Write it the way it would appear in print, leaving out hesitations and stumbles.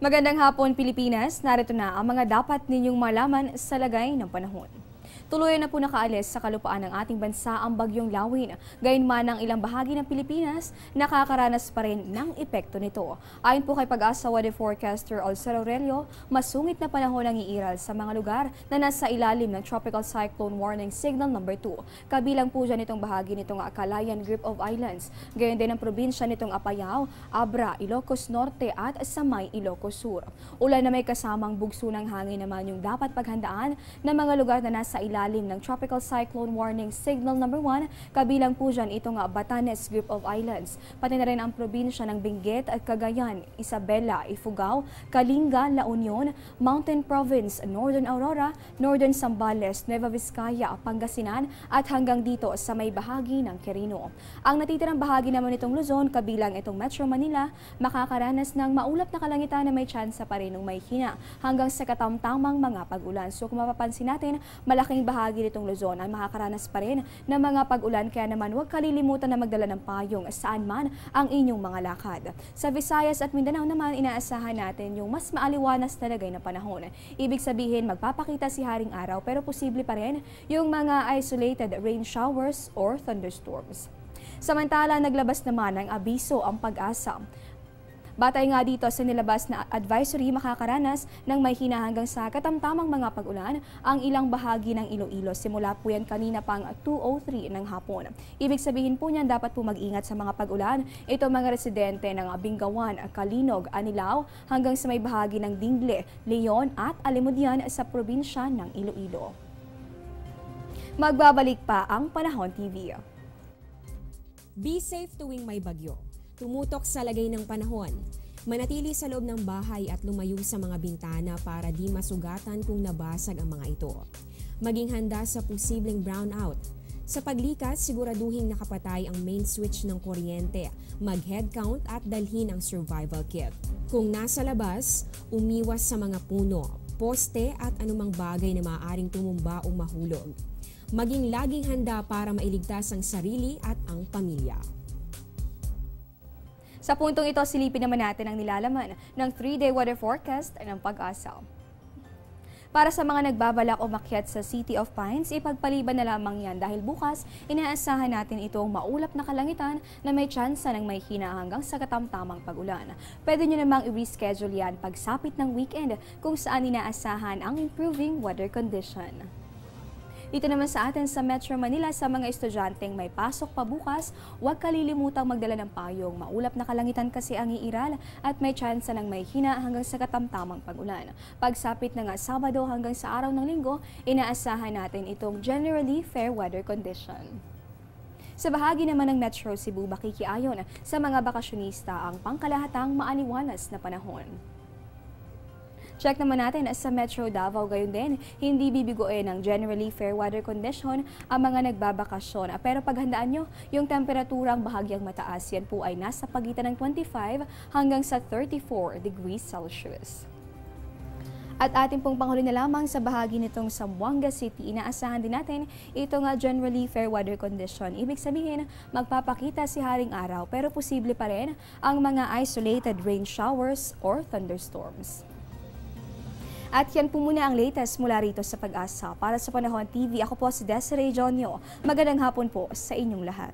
Magandang hapon, Pilipinas. Narito na ang mga dapat ninyong malaman sa lagay ng panahon. Tuluyan na po nakaalis sa kalupaan ng ating bansa ang bagyong Lawin. Gayunman ang ilang bahagi ng Pilipinas, nakakaranas pa rin ng epekto nito. Ayon po kay Pag-asa Weather Forecaster Alcero Aurelio, masungit na panahon ang iiral sa mga lugar na nasa ilalim ng Tropical Cyclone Warning Signal number 2. Kabilang po dyan itong bahagi nitong Calayan Group of Islands. Gayon din ang probinsya nitong Apayao, Abra, Ilocos Norte at Samay, Ilocos Sur. Ulan na may kasamang bugso ng hangin naman yung dapat paghandaan ng mga lugar na nasa ilalim ng Tropical Cyclone Warning Signal number 1, kabilang po dyan itong Batanes Group of Islands. Pati na rin ang probinsya ng Benguet at Cagayan, Isabela, Ifugao, Kalinga, La Union, Mountain Province, Northern Aurora, Northern Zambales, Nueva Vizcaya, Pangasinan at hanggang dito sa may bahagi ng Quirino. Ang natitirang bahagi naman itong Luzon, kabilang itong Metro Manila, makakaranas ng maulap na kalangitan na may tsansa pa rin ng may hina hanggang sa katamtamang mga pag-ulan. So kung mapapansin natin, malaking bahagi nitong Luzon ay makakaranas pa rin ng mga pag-ulan, kaya naman huwag kalilimutan na magdala ng payong saan man ang inyong mga lakad. Sa Visayas at Mindanao naman, inaasahan natin yung mas maaliwanas na lagay na panahon. Ibig sabihin, magpapakita si Haring Araw pero posible pa rin yung mga isolated rain showers or thunderstorms. Samantala, naglabas naman ng abiso ang Pag-asa. Batay nga dito sa nilabas na advisory, makakaranas ng may hina hanggang sa katamtamang mga pag-ulan ang ilang bahagi ng Iloilo. Simula po yan kanina pang 2:03 ng hapon. Ibig sabihin po niyan, dapat po mag-ingat sa mga pag-ulan. Ito mga residente ng Bingawan, Kalinog, Anilao hanggang sa may bahagi ng Dingle, Leon at Alimudian sa probinsya ng Iloilo. Magbabalik pa ang Panahon TV. Be safe tuwing may bagyo. Tumutok sa lagay ng panahon. Manatili sa loob ng bahay at lumayo sa mga bintana para di masugatan kung nabasag ang mga ito. Maging handa sa posibleng brownout. Sa paglikas, siguraduhin nakapatay ang main switch ng kuryente, mag-head count at dalhin ang survival kit. Kung nasa labas, umiwas sa mga puno, poste at anumang bagay na maaaring tumumba o mahulog. Maging laging handa para mailigtas ang sarili at ang pamilya. Sa puntong ito, silipin naman natin ang nilalaman ng 3-day weather forecast ng Pag-asa. Para sa mga nagbabalak umakyat sa City of Pines, ipagpaliban na lamang yan dahil bukas inaasahan natin itong maulap na kalangitan na may tsansa ng may hina hanggang sa katamtamang pag-ulan. Pwede nyo namang i-reschedule yan pagsapit ng weekend kung saan inaasahan ang improving weather condition. Dito naman sa atin sa Metro Manila, sa mga estudyanteng may pasok pa bukas, huwag kalilimutang magdala ng payong. Maulap na kalangitan kasi ang iiral at may tsansa ng may hina hanggang sa katamtamang pag-ulan. Pagsapit na nga Sabado hanggang sa araw ng Linggo, inaasahan natin itong generally fair weather condition. Sa bahagi naman ng Metro Cebu, makikiayon sa mga bakasyonista ang pangkalahatang maaliwalas na panahon. Check naman natin sa Metro Davao, gayon din, hindi bibiguin ng generally fair weather condition ang mga nagbabakasyon. Pero paghandaan nyo, yung temperaturang bahagyang mataas, yan po ay nasa pagitan ng 25 hanggang sa 34 degrees Celsius. At ating pong panghuli na lamang sa bahagi nitong Zamboanga City, inaasahan din natin itong generally fair weather condition. Ibig sabihin, magpapakita si Haring Araw pero posible pa rin ang mga isolated rain showers or thunderstorms. At yan po muna ang latest mula rito sa Pag-asa. Para sa Panahon TV, ako po si Desiree Jonio. Magandang hapon po sa inyong lahat.